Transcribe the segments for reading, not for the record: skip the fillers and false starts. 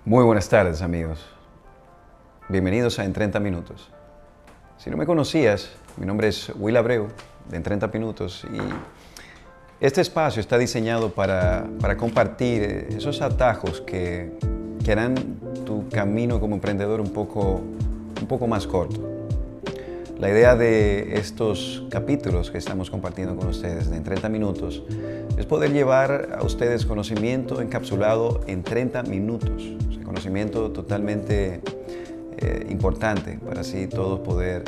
Muy buenas tardes, amigos. Bienvenidos a En 30 Minutos. Si no me conocías, mi nombre es Will Abreu, de En 30 Minutos, y este espacio está diseñado para compartir esos atajos que harán tu camino como emprendedor un poco más corto. La idea de estos capítulos que estamos compartiendo con ustedes de En 30 Minutos es poder llevar a ustedes conocimiento encapsulado en 30 minutos. O sea, conocimiento totalmente importante para así todos poder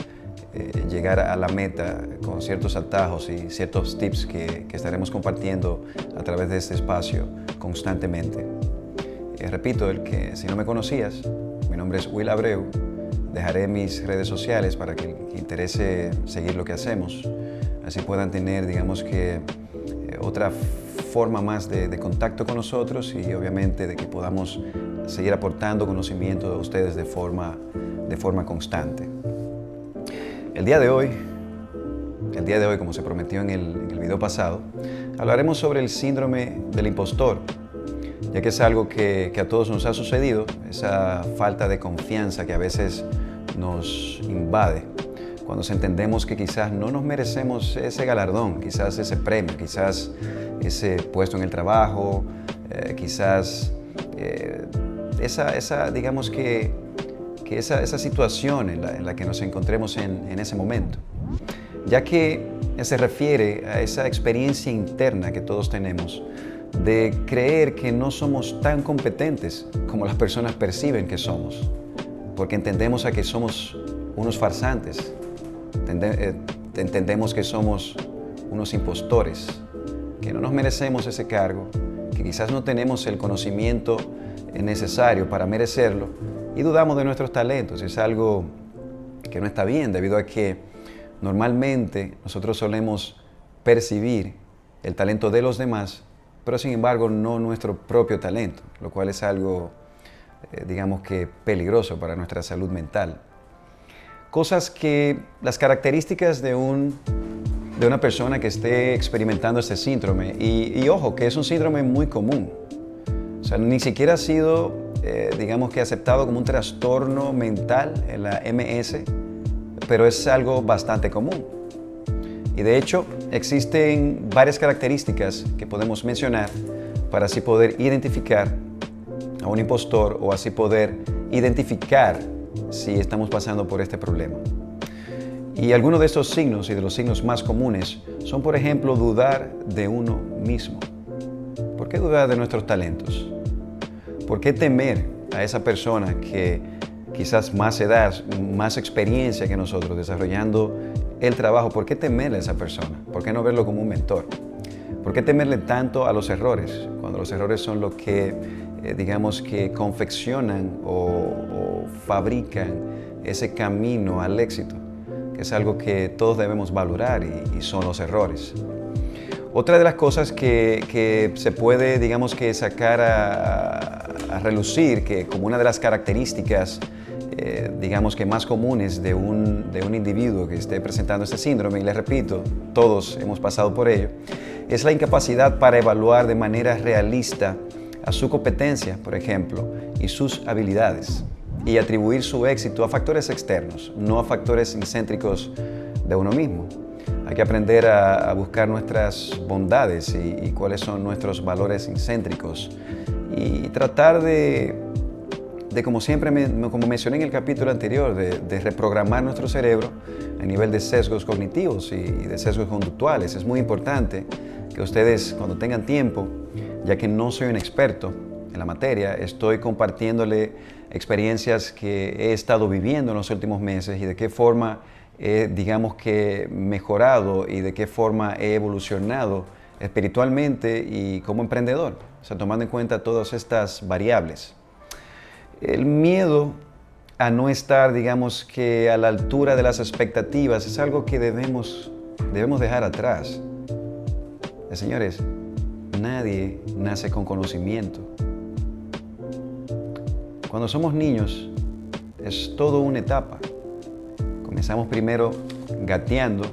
llegar a la meta con ciertos atajos y ciertos tips que estaremos compartiendo a través de este espacio constantemente. Repito, si no me conocías, mi nombre es Will Abreu. Dejaré mis redes sociales para que les interese seguir lo que hacemos. Así puedan tener, digamos que, otra forma más de contacto con nosotros y obviamente de que podamos seguir aportando conocimiento a ustedes de forma constante. El día de hoy, como se prometió en el video pasado, hablaremos sobre el síndrome del impostor, ya que es algo que a todos nos ha sucedido, esa falta de confianza que a veces nos invade cuando entendemos que quizás no nos merecemos ese galardón, quizás ese premio, quizás ese puesto en el trabajo, quizás digamos que esa situación en la que nos encontremos en ese momento, ya que se refiere a esa experiencia interna que todos tenemos de creer que no somos tan competentes como las personas perciben que somos, porque entendemos a que somos unos farsantes, entendemos que somos unos impostores, que no nos merecemos ese cargo, que quizás no tenemos el conocimiento necesario para merecerlo y dudamos de nuestros talentos. Es algo que no está bien, debido a que normalmente nosotros solemos percibir el talento de los demás, pero sin embargo no nuestro propio talento, lo cual es algo, digamos que peligroso para nuestra salud mental. Las características de una persona que esté experimentando este síndrome, y ojo, que es un síndrome muy común, o sea, ni siquiera ha sido, digamos que aceptado como un trastorno mental en la MS, pero es algo bastante común. Y de hecho, existen varias características que podemos mencionar para así poder identificar a un impostor o así poder identificar si estamos pasando por este problema. Y algunos de estos signos y de los signos más comunes son, por ejemplo, dudar de uno mismo. ¿Por qué dudar de nuestros talentos? ¿Por qué temer a esa persona que quizás más edad, más experiencia que nosotros desarrollando el trabajo? ¿Por qué temerle a esa persona? ¿Por qué no verlo como un mentor? ¿Por qué temerle tanto a los errores? Cuando los errores son lo que, digamos que confeccionan o fabrican ese camino al éxito, que es algo que todos debemos valorar y son los errores. Otra de las cosas que se puede, digamos que sacar a relucir, que como una de las características digamos que más comunes de un individuo que esté presentando este síndrome, y les repito, todos hemos pasado por ello, es la incapacidad para evaluar de manera realista a su competencia, por ejemplo, y sus habilidades, y atribuir su éxito a factores externos, no a factores incéntricos de uno mismo. Hay que aprender a buscar nuestras bondades y cuáles son nuestros valores incéntricos, y tratar de como siempre, como mencioné en el capítulo anterior, de reprogramar nuestro cerebro a nivel de sesgos cognitivos y de sesgos conductuales. Es muy importante que ustedes, cuando tengan tiempo, ya que no soy un experto en la materia, estoy compartiéndole experiencias que he estado viviendo en los últimos meses y de qué forma he, digamos que, mejorado y de qué forma he evolucionado espiritualmente y como emprendedor, o sea, tomando en cuenta todas estas variables. El miedo a no estar, digamos que, a la altura de las expectativas es algo que debemos dejar atrás. Señores, nadie nace con conocimiento. Cuando somos niños, es todo una etapa. Comenzamos primero gateando,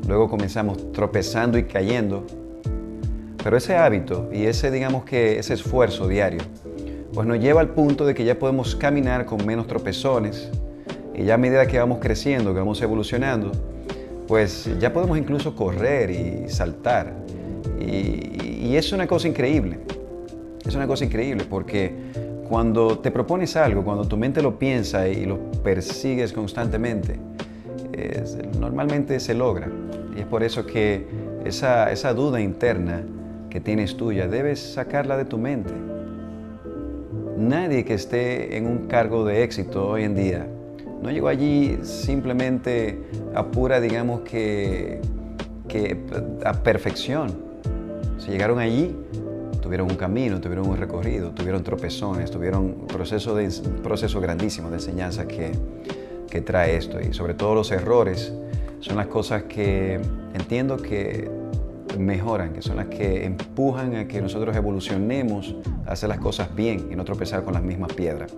luego comenzamos tropezando y cayendo, pero ese hábito y ese, digamos que, ese esfuerzo diario pues nos lleva al punto de que ya podemos caminar con menos tropezones y ya a medida que vamos creciendo, que vamos evolucionando, pues ya podemos incluso correr y saltar. Y es una cosa increíble. Es una cosa increíble porque cuando te propones algo, cuando tu mente lo piensa y lo persigues constantemente, normalmente se logra. Y es por eso que esa duda interna que tienes tuya, debes sacarla de tu mente. Nadie que esté en un cargo de éxito hoy en día no llegó allí simplemente a pura, digamos que a perfección. Si llegaron allí, tuvieron un camino, tuvieron un recorrido, tuvieron tropezones, tuvieron un proceso grandísimo de enseñanza que trae esto. Y sobre todo los errores son las cosas que entiendo que mejoran, que son las que empujan a que nosotros evolucionemos a hacer las cosas bien y no tropezar con las mismas piedras.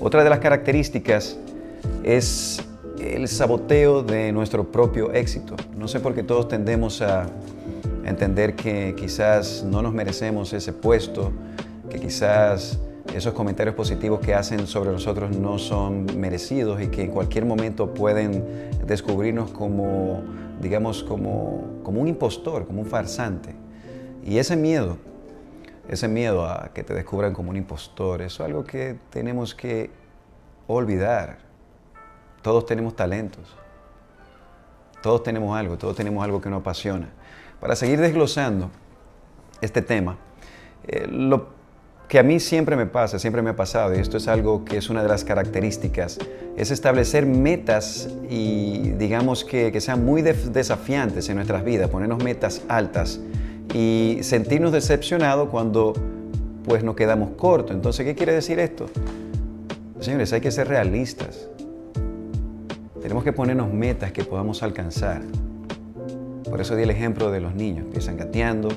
Otra de las características es el saboteo de nuestro propio éxito. No sé por qué todos tendemos a entender que quizás no nos merecemos ese puesto, que quizás esos comentarios positivos que hacen sobre nosotros no son merecidos y que en cualquier momento pueden descubrirnos como, digamos, como un impostor, como un farsante. Y ese miedo a que te descubran como un impostor, eso es algo que tenemos que olvidar. Todos tenemos talentos, todos tenemos algo que nos apasiona. Para seguir desglosando este tema, lo que a mí siempre me pasa, siempre me ha pasado, y esto es algo que es una de las características, es establecer metas y digamos que sean muy desafiantes en nuestras vidas, ponernos metas altas y sentirnos decepcionados cuando pues nos quedamos cortos. Entonces, ¿qué quiere decir esto? Señores, hay que ser realistas. Tenemos que ponernos metas que podamos alcanzar. Por eso di el ejemplo de los niños. Empiezan gateando,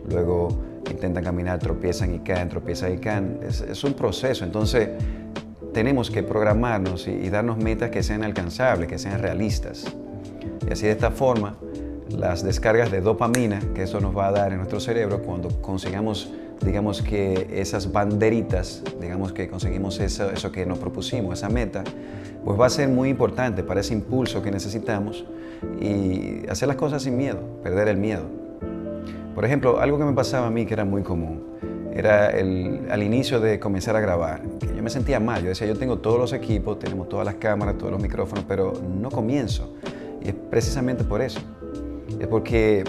luego intentan caminar, tropiezan y caen, tropiezan y caen. Es un proceso. Entonces, tenemos que programarnos y darnos metas que sean alcanzables, que sean realistas. Y así de esta forma, las descargas de dopamina que eso nos va a dar en nuestro cerebro cuando consigamos, digamos que esas banderitas, digamos que conseguimos eso que nos propusimos, esa meta, pues va a ser muy importante para ese impulso que necesitamos y hacer las cosas sin miedo, perder el miedo. Por ejemplo, algo que me pasaba a mí que era muy común, era al inicio de comenzar a grabar, que yo me sentía mal. Yo decía, yo tengo todos los equipos, tenemos todas las cámaras, todos los micrófonos, pero no comienzo. Y es precisamente por eso. Es porque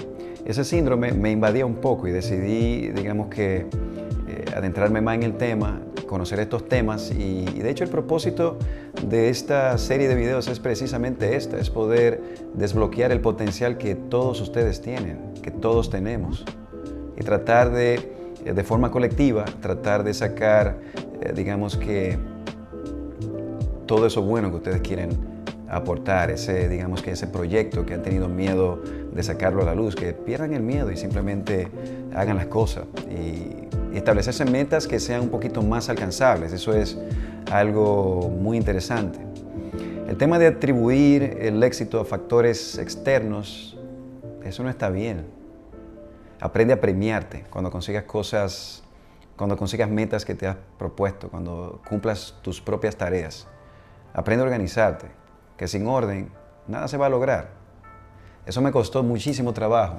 ese síndrome me invadía un poco y decidí, digamos que, adentrarme más en el tema, conocer estos temas y de hecho el propósito de esta serie de videos es precisamente esta, es poder desbloquear el potencial que todos ustedes tienen, que todos tenemos y tratar de forma colectiva, tratar de sacar, digamos que, todo eso bueno que ustedes quieren aportar, digamos que ese proyecto que han tenido miedo de sacarlo a la luz, que pierdan el miedo y simplemente hagan las cosas y establecerse metas que sean un poquito más alcanzables. Eso es algo muy interesante. El tema de atribuir el éxito a factores externos, eso no está bien. Aprende a premiarte cuando consigas cosas, cuando consigas metas que te has propuesto, cuando cumplas tus propias tareas. Aprende a organizarte, que sin orden nada se va a lograr. Eso me costó muchísimo trabajo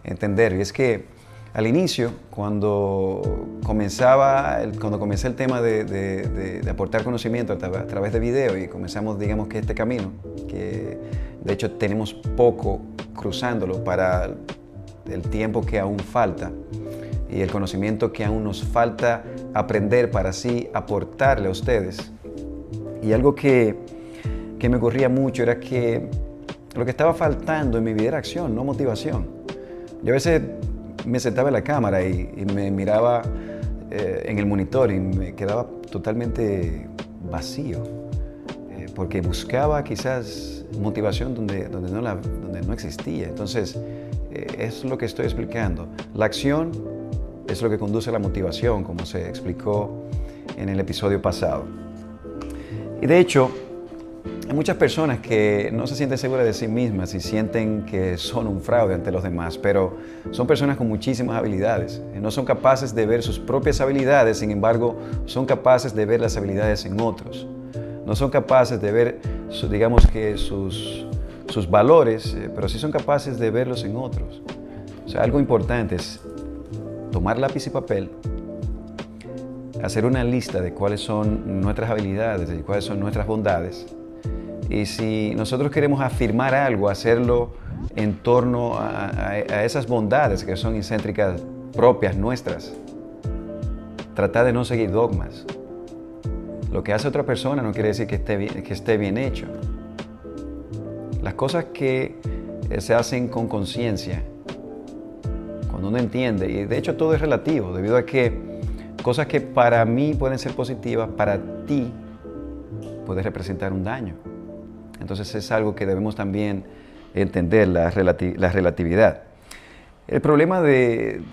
entender, y es que al inicio, cuando comencé el tema de aportar conocimiento a través de video y comenzamos, digamos que este camino, que de hecho tenemos poco cruzándolo para el tiempo que aún falta y el conocimiento que aún nos falta aprender para así aportarle a ustedes. Y algo que me ocurría mucho era que lo que estaba faltando en mi vida era acción, no motivación. Yo a veces me sentaba en la cámara y me miraba en el monitor y me quedaba totalmente vacío, porque buscaba quizás motivación donde no existía. Entonces, es lo que estoy explicando. La acción es lo que conduce a la motivación, como se explicó en el episodio pasado. Y de hecho, Hay muchas personas que no se sienten seguras de sí mismas y sienten que son un fraude ante los demás, pero son personas con muchísimas habilidades. No son capaces de ver sus propias habilidades, sin embargo, son capaces de ver las habilidades en otros. No son capaces de ver, digamos que sus valores, pero sí son capaces de verlos en otros. O sea, algo importante es tomar lápiz y papel, hacer una lista de cuáles son nuestras habilidades y cuáles son nuestras bondades. Y si nosotros queremos afirmar algo, hacerlo en torno a esas bondades que son incéntricas propias nuestras. Tratar de no seguir dogmas. Lo que hace otra persona no quiere decir que esté bien hecho. Las cosas que se hacen con conciencia, cuando uno entiende, y de hecho todo es relativo, debido a que cosas que para mí pueden ser positivas, para ti puede representar un daño. Entonces es algo que debemos también entender, la relatividad. El problema del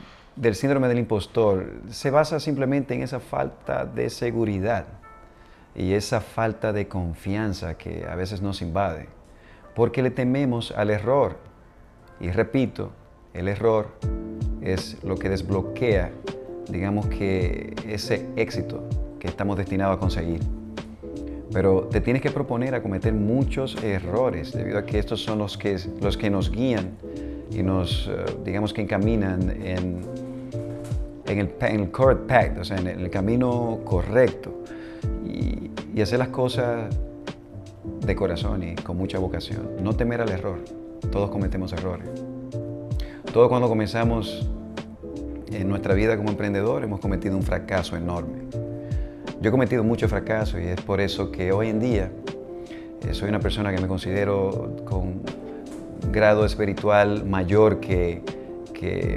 síndrome del impostor se basa simplemente en esa falta de seguridad y esa falta de confianza que a veces nos invade, porque le tememos al error. Y repito, el error es lo que desbloquea, digamos que ese éxito que estamos destinados a conseguir. Pero te tienes que proponer a cometer muchos errores, debido a que estos son los que nos guían y nos, digamos que encaminan en el correct path, o sea, en el camino correcto. Y hacer las cosas de corazón y con mucha vocación. No temer al error. Todos cometemos errores. Todos cuando comenzamos en nuestra vida como emprendedor hemos cometido un fracaso enorme. Yo he cometido muchos fracasos y es por eso que hoy en día soy una persona que me considero con un grado espiritual mayor que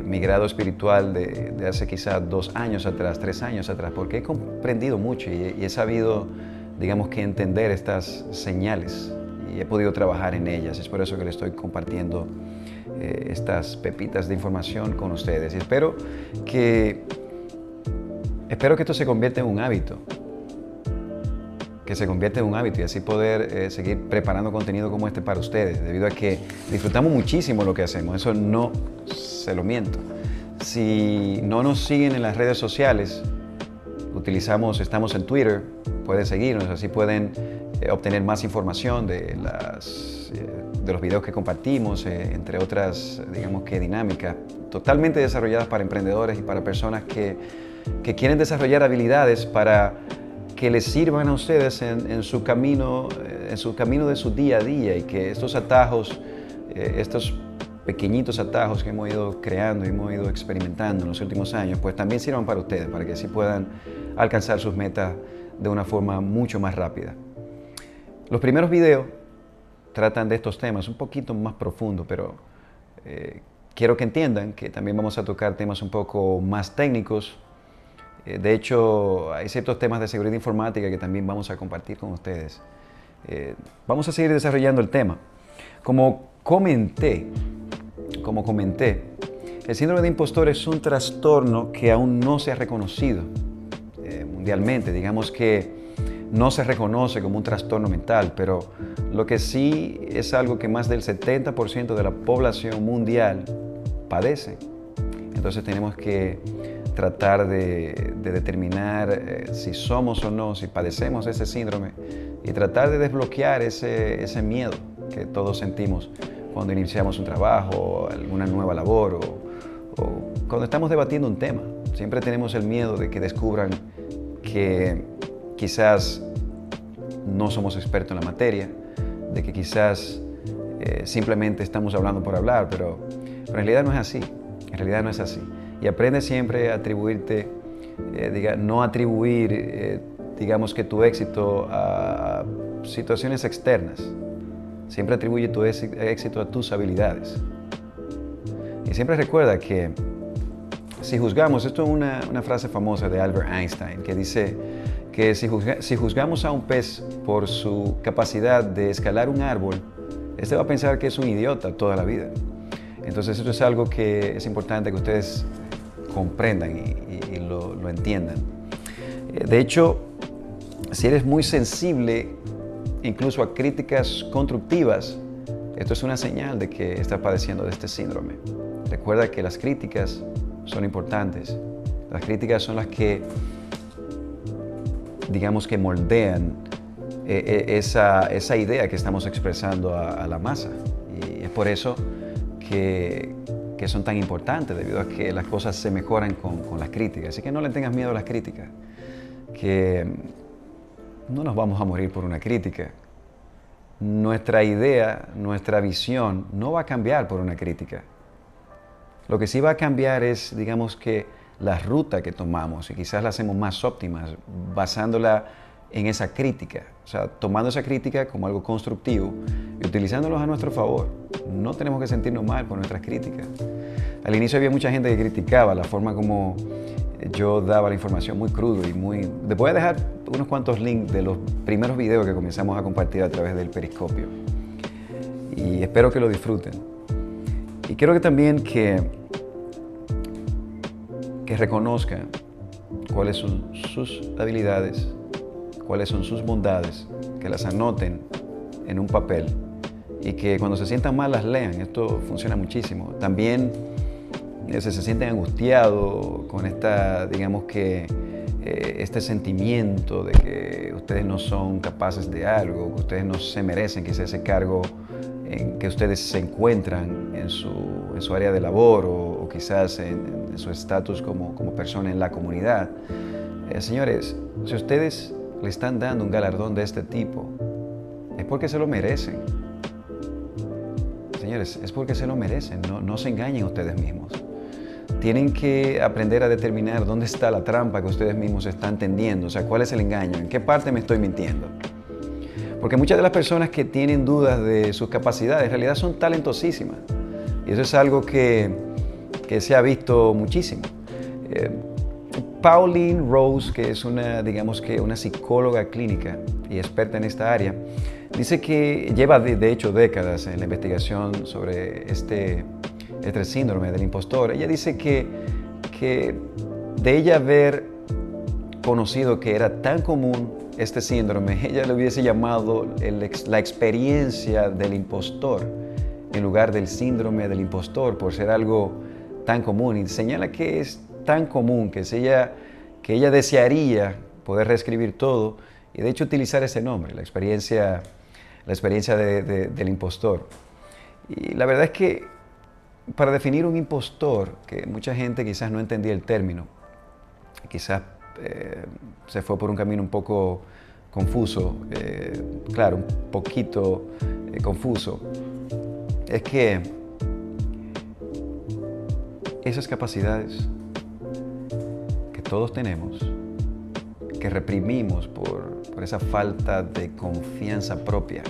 mi grado espiritual de hace quizás 2 años atrás, 3 años atrás, porque he comprendido mucho y he sabido, digamos que entender estas señales y he podido trabajar en ellas. Es por eso que les estoy compartiendo estas pepitas de información con ustedes y espero que esto se convierta en un hábito, y así poder seguir preparando contenido como este para ustedes, debido a que disfrutamos muchísimo lo que hacemos, eso no se lo miento. Si no nos siguen en las redes sociales, estamos en Twitter, pueden seguirnos, así pueden obtener más información de los videos que compartimos, entre otras, digamos que dinámicas totalmente desarrolladas para emprendedores y para personas que quieren desarrollar habilidades para que les sirvan a ustedes en su camino de su día a día, y que estos atajos, estos pequeñitos atajos que hemos ido creando y hemos ido experimentando en los últimos años, pues también sirvan para ustedes, para que así puedan alcanzar sus metas de una forma mucho más rápida. Los primeros videos tratan de estos temas un poquito más profundos, pero quiero que entiendan que también vamos a tocar temas un poco más técnicos. De hecho, hay ciertos temas de seguridad informática que también vamos a compartir con ustedes. Vamos a seguir desarrollando el tema. Como comenté, el síndrome de impostor es un trastorno que aún no se ha reconocido mundialmente. Digamos que no se reconoce como un trastorno mental, pero lo que sí es algo que más del 70% de la población mundial padece. Entonces tenemos que tratar de determinar si somos o no, si padecemos ese síndrome, y tratar de desbloquear ese miedo que todos sentimos cuando iniciamos un trabajo, alguna nueva labor o cuando estamos debatiendo un tema. Siempre tenemos el miedo de que descubran que quizás no somos expertos en la materia, de que quizás simplemente estamos hablando por hablar, pero en realidad no es así. En realidad no es así. Y aprende siempre a atribuirte, no atribuir, digamos que tu éxito a situaciones externas. Siempre atribuye tu éxito a tus habilidades. Y siempre recuerda que si juzgamos, esto es una frase famosa de Albert Einstein, que dice que si juzgamos a un pez por su capacidad de escalar un árbol, este va a pensar que es un idiota toda la vida. Entonces esto es algo que es importante que ustedes comprendan y lo entiendan. De hecho, si eres muy sensible incluso a críticas constructivas, esto es una señal de que estás padeciendo de este síndrome. Recuerda que las críticas son importantes. Las críticas son las que, digamos que moldean esa idea que estamos expresando a la masa. Y es por eso que son tan importantes, debido a que las cosas se mejoran con las críticas. Así que no le tengas miedo a las críticas, que no nos vamos a morir por una crítica. Nuestra idea, nuestra visión no va a cambiar por una crítica. Lo que sí va a cambiar es, digamos que, la ruta que tomamos, y quizás la hacemos más óptimas basándola en esa crítica. O sea, tomando esa crítica como algo constructivo y utilizándolos a nuestro favor. No tenemos que sentirnos mal por nuestras críticas. Al inicio había mucha gente que criticaba la forma como yo daba la información muy crudo y muy... Les voy a dejar unos cuantos links de los primeros videos que comenzamos a compartir a través del Periscopio. Y espero que lo disfruten. Y quiero que también que reconozcan cuáles son sus habilidades, cuáles son sus bondades, que las anoten en un papel y que cuando se sientan mal las lean. Esto funciona muchísimo. También si se sienten angustiados con digamos que este sentimiento de que ustedes no son capaces de algo, que ustedes no se merecen quizás ese cargo en que ustedes se encuentran en su área de labor o quizás en su estatus como persona en la comunidad. Señores, si ustedes le están dando un galardón de este tipo, es porque se lo merecen. Señores, es porque se lo merecen, no se engañen ustedes mismos. Tienen que aprender a determinar dónde está la trampa que ustedes mismos están tendiendo, o sea, cuál es el engaño, en qué parte me estoy mintiendo. Porque muchas de las personas que tienen dudas de sus capacidades en realidad son talentosísimas. Y eso es algo que se ha visto muchísimo. Pauline Rose, que es digamos que una psicóloga clínica y experta en esta área, dice que lleva de hecho décadas en la investigación sobre este síndrome del impostor. Ella dice que de ella haber conocido que era tan común este síndrome, ella le hubiese llamado la experiencia del impostor en lugar del síndrome del impostor, por ser algo tan común. Y señala que es tan común que ella desearía poder reescribir todo y de hecho utilizar ese nombre, la experiencia del impostor. Y la verdad es que para definir un impostor, que mucha gente quizás no entendía el término, quizás se fue por un camino un poco confuso, claro, un poquito confuso, es que esas capacidades que todos tenemos, que reprimimos por esa falta de confianza propia,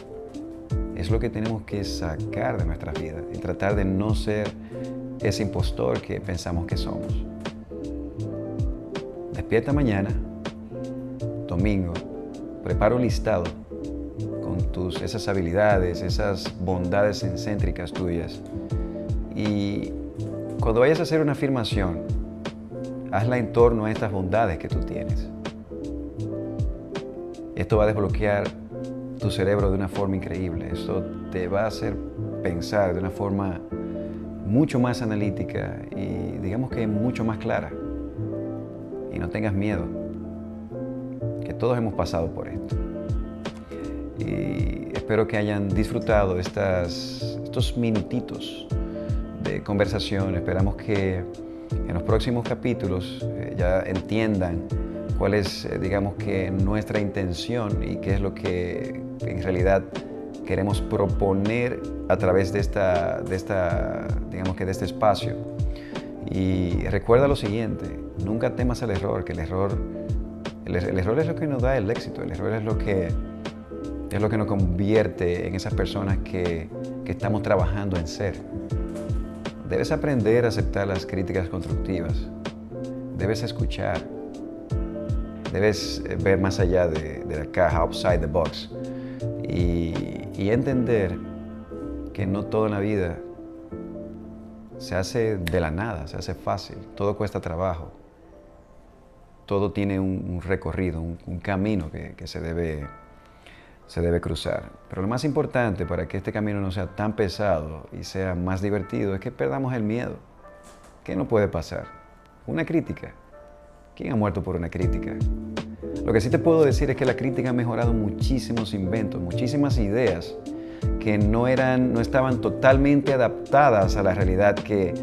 es lo que tenemos que sacar de nuestras vidas y tratar de no ser ese impostor que pensamos que somos. Despierta mañana, domingo, prepara un listado con esas habilidades, esas bondades excéntricas tuyas. Y cuando vayas a hacer una afirmación, hazla en torno a estas bondades que tú tienes. Esto va a desbloquear tu cerebro de una forma increíble. Esto te va a hacer pensar de una forma mucho más analítica y digamos que mucho más clara. Y no tengas miedo, que todos hemos pasado por esto. Y espero que hayan disfrutado estos minutitos de conversación. Esperamos que en los próximos capítulos ya entiendan cuál es, digamos que, nuestra intención y qué es lo que en realidad queremos proponer a través de digamos que de este espacio. Y recuerda lo siguiente, nunca temas al error, que el error es lo que nos da el éxito, el error es lo que nos convierte en esas personas que estamos trabajando en ser. Debes aprender a aceptar las críticas constructivas, debes escuchar, debes ver más allá de la caja, outside the box, y entender que no todo en la vida se hace de la nada, se hace fácil, todo cuesta trabajo, todo tiene un recorrido, un camino que se debe se debe cruzar. Pero lo más importante para que este camino no sea tan pesado y sea más divertido es que perdamos el miedo. ¿Qué no puede pasar? Una crítica. ¿Quién ha muerto por una crítica? Lo que sí te puedo decir es que la crítica ha mejorado muchísimos inventos, muchísimas ideas que no estaban totalmente adaptadas a la realidad que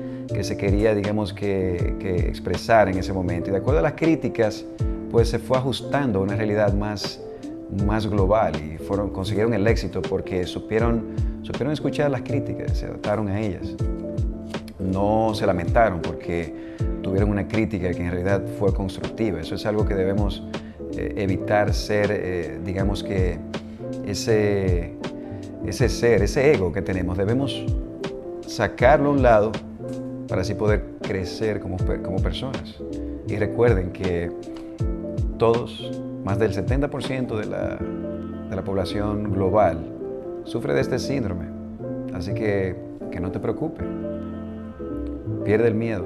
se quería, digamos, que expresar en ese momento. Y de acuerdo a las críticas, pues se fue ajustando a una realidad más global y consiguieron el éxito porque supieron escuchar las críticas, se adaptaron a ellas. No se lamentaron porque tuvieron una crítica que en realidad fue constructiva. Eso es algo que debemos evitar ser, digamos que ese ego que tenemos, debemos sacarlo a un lado para así poder crecer como personas. Y recuerden que todos, más del 70% de la población global sufre de este síndrome. Así que no te preocupes. Pierde el miedo.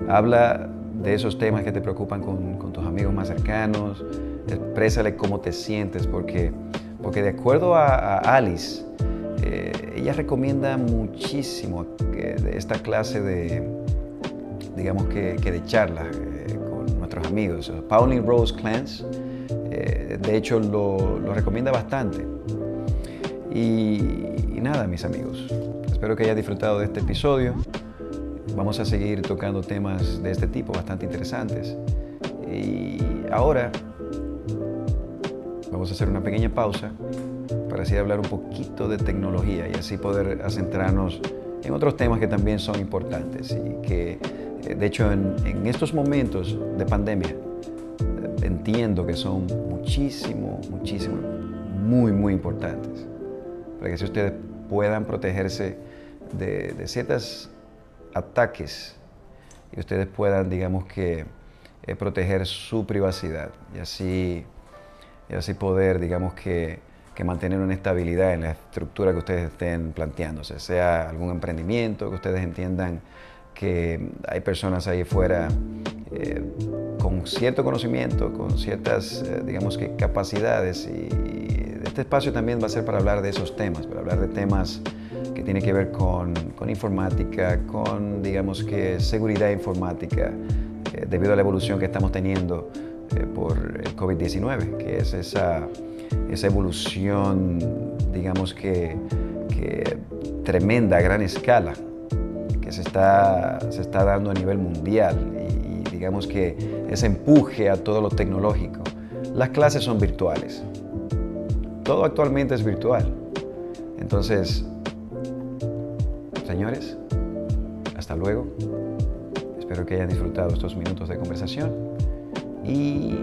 Habla de esos temas que te preocupan con tus amigos más cercanos. Exprésale cómo te sientes, porque de acuerdo a Alice, ella recomienda muchísimo de esta clase de, digamos que de charlas con nuestros amigos. Pauline Rose Clance, de hecho, lo recomienda bastante. Y nada, mis amigos, espero que hayas disfrutado de este episodio. Vamos a seguir tocando temas de este tipo, bastante interesantes. Y ahora vamos a hacer una pequeña pausa para así hablar un poquito de tecnología y así poder centrarnos en otros temas que también son importantes y que, de hecho, en estos momentos de pandemia, entiendo que son muy importantes para que si ustedes puedan protegerse de ciertos ataques y ustedes puedan, digamos que, proteger su privacidad y así poder, digamos que mantener una estabilidad en la estructura que ustedes estén planteándose, sea algún emprendimiento, que ustedes entiendan que hay personas ahí fuera con cierto conocimiento, con ciertas, digamos que capacidades y este espacio también va a ser para hablar de esos temas, para hablar de temas que tienen que ver con informática, con, digamos que, seguridad informática, debido a la evolución que estamos teniendo por el COVID-19, que es esa evolución, digamos que tremenda, a gran escala, que se está dando a nivel mundial y digamos que ese empuje a todo lo tecnológico. Las clases son virtuales. Todo actualmente es virtual. Entonces, señores, hasta luego. Espero que hayan disfrutado estos minutos de conversación y